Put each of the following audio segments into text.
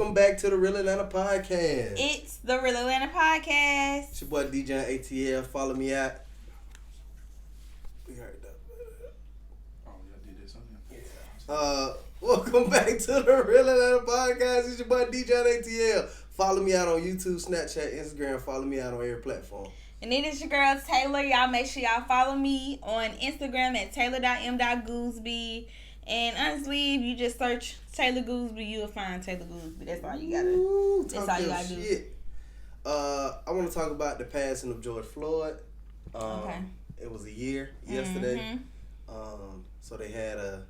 Welcome back to the Real Atlanta Podcast. It's the Real Atlanta Podcast. It's your boy DIANE ATL. Follow me out. We heard that. Oh, y'all did this on here. Yeah. Welcome back to the Real Atlanta Podcast. It's your boy DIANE ATL. Follow me out on YouTube, Snapchat, Instagram. Follow me out on every platform. And it is your girl Taylor. Y'all make sure y'all follow me on Instagram at taylor.m.gooseby. And honestly, if you just search Taylor Gooseby, you'll find Taylor Gooseby. That's all you gotta. That's all you gotta do. I want to talk about the passing of George Floyd. Okay. It was a year yesterday. So they had a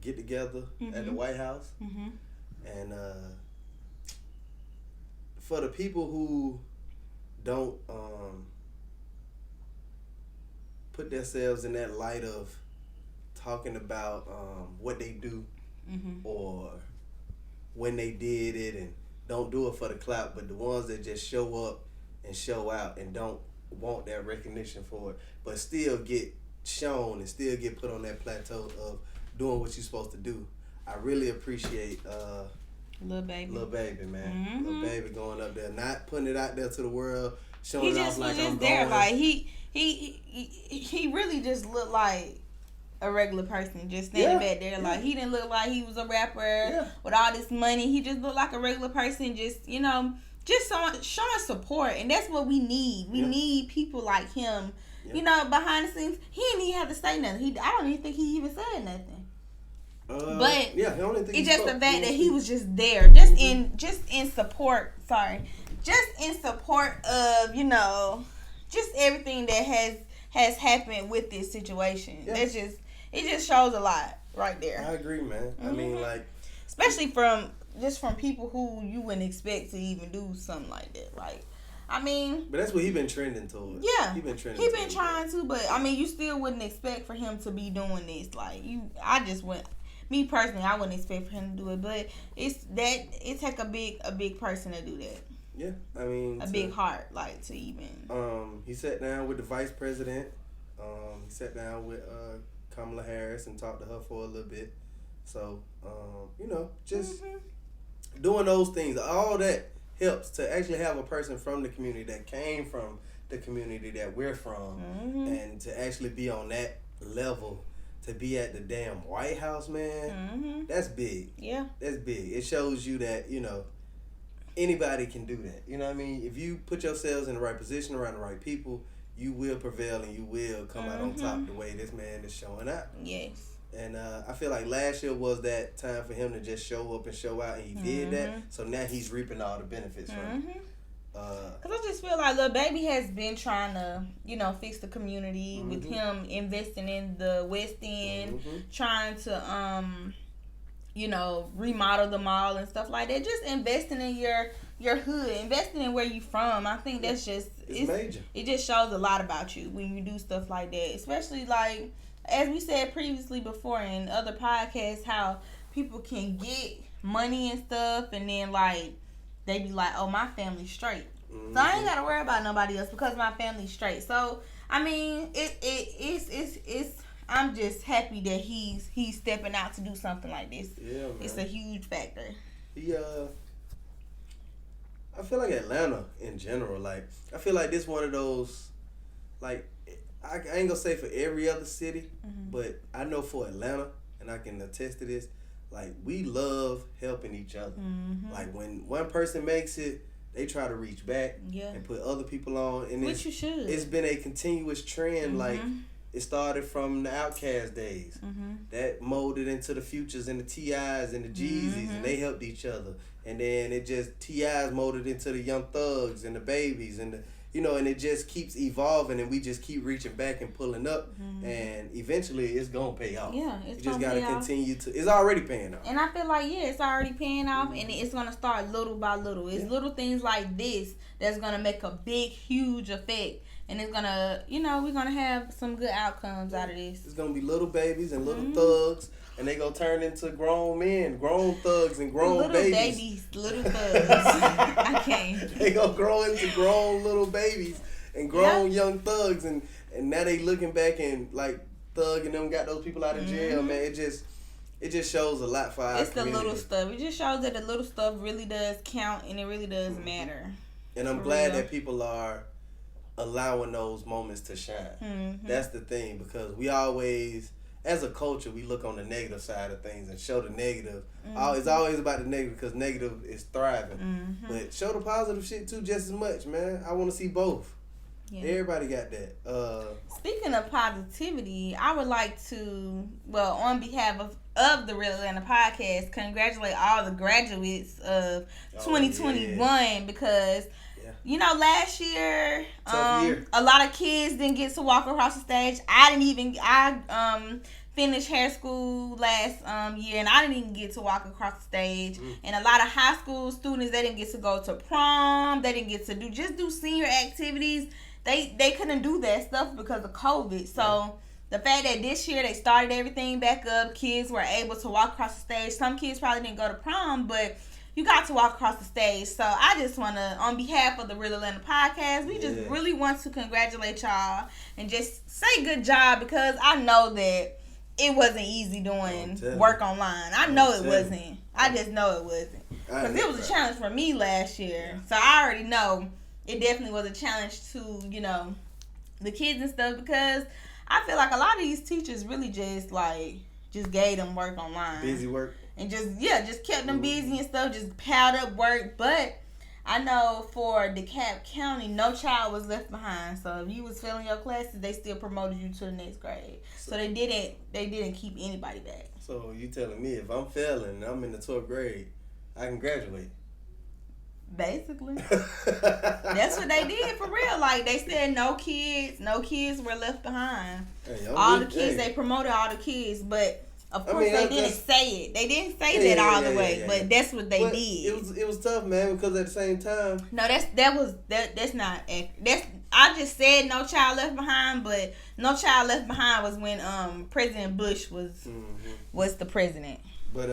get together at the White House, and for the people who don't put themselves in that light of talking about what they do or when they did it, and don't do it for the clout, but the ones that just show up and show out and don't want that recognition for it, but still get shown and still get put on that plateau of doing what you're supposed to do. I really appreciate Lil Baby, man. Lil Baby going up there, not putting it out there to the world, showing off like I'm there. going. Like he really just looked like a regular person, just standing back there. Like, he didn't look like he was a rapper with all this money. He just looked like a regular person, just, you know, just showing support. And that's what we need. We need people like him, you know, behind the scenes. He didn't even have to say nothing. I don't even think he even said nothing. But it's just the fact that he was just there, just in support. Just in support of, you know, just everything that has happened with this situation. It just shows a lot right there. I agree, man. I mean, like, especially from people who you wouldn't expect to even do something like that. Like, I mean, but that's what he been trending towards. Yeah, he been trying to, but I mean, you still wouldn't expect for him to be doing this. Like, me personally, I wouldn't expect for him to do it, but it take a big person to do that. Yeah, I mean, a big heart, like, to even. He sat down with the vice president. He sat down with Kamala Harris and talked to her for a little bit. So, you know, just doing those things, all that helps to actually have a person from the community that came from the community that we're from, and to actually be on that level, to be at the damn White House, man, that's big. Yeah. That's big. It shows you that, you know, anybody can do that. You know what I mean? If you put yourselves in the right position around the right people, you will prevail and you will come out on top the way this man is showing out. Yes. And I feel like last year was that time for him to just show up and show out, and he did that. So now he's reaping all the benefits from it. Because I just feel like Lil Baby has been trying to, you know, fix the community with him investing in the West End, trying to, you know, remodel the mall and stuff like that. Just investing in your hood, investing in where you from. I think that's just it's major. It just shows a lot about you when you do stuff like that. Especially, like, as we said previously before in other podcasts, how people can get money and stuff, and then, like, they be like, oh, my family's straight. So I ain't gotta worry about nobody else because my family's straight. So I mean, it's I'm just happy that he's stepping out to do something like this. Yeah, man. It's a huge factor. I feel like Atlanta in general, like, I feel like this one of those, like, I ain't gonna say for every other city, but I know for Atlanta, and I can attest to this, like, we love helping each other. Like, when one person makes it, they try to reach back and put other people on. And which you should. It's been a continuous trend. Like, it started from the Outkast days. That molded into the Futures and the T.I.s and the Jeezys, and they helped each other. And then it just, T.I.s molded into the Young Thugs and the Babies and the, you know, and it just keeps evolving, and we just keep reaching back and pulling up, and eventually it's gonna pay off. Yeah, it's you just gotta continue to. It's already paying off. And I feel like it's already paying off, and it's gonna start little by little. It's little things like this that's gonna make a big, huge effect, and it's gonna, you know, we're gonna have some good outcomes out of this. It's gonna be little babies and little thugs. And they gonna turn into grown men, grown thugs, and grown little babies. Little thugs. I can't. They gonna grow into grown little babies and grown young thugs, and now they looking back and like Thug and them got those people out of jail, man. it just shows a lot for our It's community. the little stuff. It just shows that the little stuff really does count and it really does matter. And I'm glad that people are allowing those moments to shine. Mm-hmm. That's the thing, because we always, as a culture, we look on the negative side of things and show the negative. Mm-hmm. It's always about the negative because negative is thriving. Mm-hmm. But show the positive shit too just as much, man. I want to see both. Yeah. Everybody got that. Speaking of positivity, I would like to, well, on behalf of the Real Atlanta Podcast, congratulate all the graduates of 2021 because, you know, last year, a lot of kids didn't get to walk across the stage. I finished hair school last year, and I didn't even get to walk across the stage. And a lot of high school students, they didn't get to go to prom. They didn't get to do senior activities. They couldn't do that stuff because of COVID. So the fact that this year they started everything back up, kids were able to walk across the stage. Some kids probably didn't go to prom, but you got to walk across the stage. So I just want to, on behalf of the Real Atlanta Podcast, we just really want to congratulate y'all and just say good job, because I know that it wasn't easy doing work online. I know it wasn't. I just know it wasn't. Because it was a challenge for me last year. So I already know it definitely was a challenge to, you know, the kids and stuff, because I feel like a lot of these teachers really just gave them work online. Busy work. And just kept them busy and stuff, just piled up work. But I know for DeKalb County, no child was left behind. So if you was failing your classes, they still promoted you to the next grade. So they didn't keep anybody back. So you telling me if I'm failing and I'm in the 12th grade, I can graduate? Basically. That's what they did for real. Like, they said no kids were left behind. Hey, all the kids, they promoted all the kids, but of course they didn't say it. They didn't say that all the way, but that's what they did. It was tough, man, because at the same time. No, that's not accurate. I just said no child left behind, but no child left behind was when President Bush was the president. But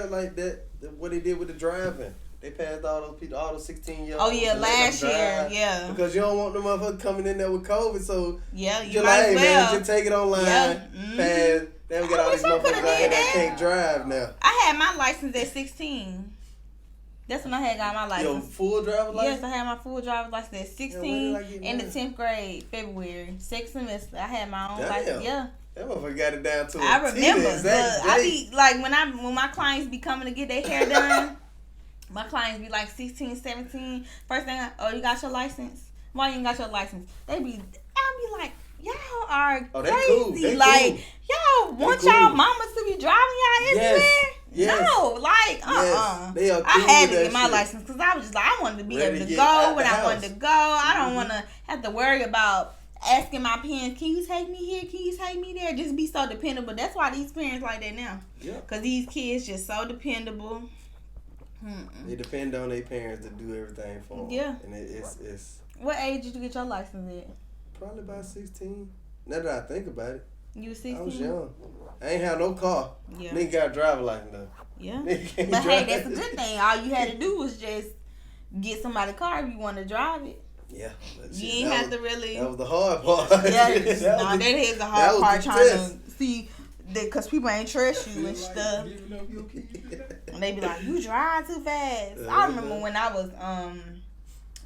like that, what they did with the driving. They passed all those people, all those 16-year-olds. Oh, yeah, last year, yeah. Because you don't want them motherfuckers coming in there with COVID, so yeah, you might as well. Man, just take it online, pass. Then we got all these motherfuckers out here that can't drive now. I had my license at 16. That's when I had got my license. Your full driver's license? Yes, I had my full driver's license at 16 in the 10th grade, February, 6th semester. I had my own license. Yeah. That motherfucker got it down to I remember. I be like, when my clients be coming to get their hair done. My clients be like 16, 17. First thing, you got your license? Why you ain't got your license? I'll be like, y'all are crazy. Cool. They like, cool. Y'all want y'all mamas to be driving y'all everywhere? Yes. No, like, They are cool. I had to get my license because I was just like, I wanted to be able to go when I wanted to go. I don't want to have to worry about asking my parents, can you take me here? Can you take me there? Just be so dependable. That's why these parents like that now. Yeah. Because these kids just so dependable. They depend on their parents to do everything for them. Yeah. And it's What age did you get your license at? Probably about 16. Now that I think about it. You was 16? I was young. I ain't have no car. Yeah. Nigga got a driver license though. Yeah. But hey, that's a good thing. All you had to do was just get somebody's car if you want to drive it. Yeah. You ain't have to really. That was the hard part. Yeah. that is the hard part, trying to see. Because people ain't trust you and stuff. And they be like, you drive too fast. I remember when I was,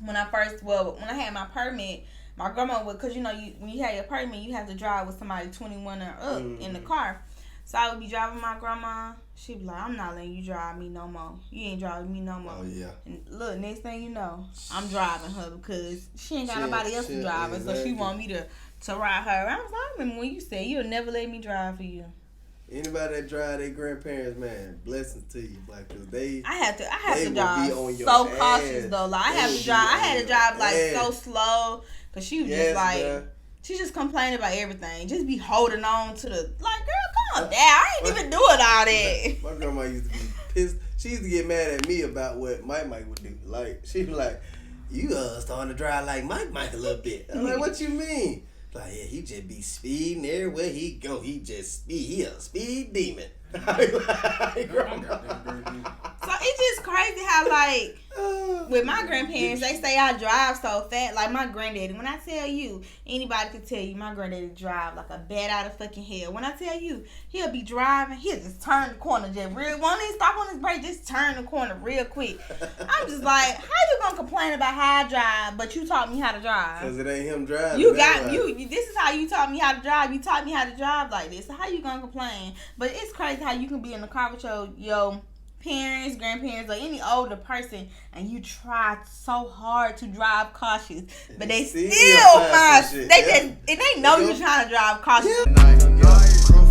when I had my permit, my grandma would, because you know, when you have your permit, you have to drive with somebody 21 or up in the car. So I would be driving my grandma. She'd be like, I'm not letting you drive me no more. You ain't driving me no more. Oh, yeah. And look, next thing you know, I'm driving her because she ain't got nobody else to drive her. Exactly. So she want me to ride her. I remember when you said you'll never let me drive for you. Anybody that drive their grandparents, man, blessings to you, like, cause I have to drive so cautious though. Like I had to drive like so slow, cause she was just like, bro. She just complaining about everything. Just be holding on to the like, girl, calm down. I ain't even doing all that. My grandma used to be pissed. She used to get mad at me about what Mike would do. Like she was like, you starting to drive like Mike a little bit. I'm like, what you mean? Like, yeah, he just be speeding everywhere he go. He just speed. He a speed demon. So it's just crazy how, like, with my grandparents, they say I drive so fast. Like my granddaddy. When I tell you, anybody can tell you, my granddaddy drive like a bat out of fucking hell. When I tell you, he'll be driving, he'll just turn the corner, just real. Won't even stop on his brake, just turn the corner real quick. I'm just like, how you gonna complain about how I drive, but you taught me how to drive? Because it ain't him driving. You got you. This is how you taught me how to drive. You taught me how to drive like this. So how you gonna complain? But it's crazy how you can be in the car with your parents, grandparents, or any older person, and you try so hard to drive cautious, but they still they know you're trying to drive cautious. Yeah.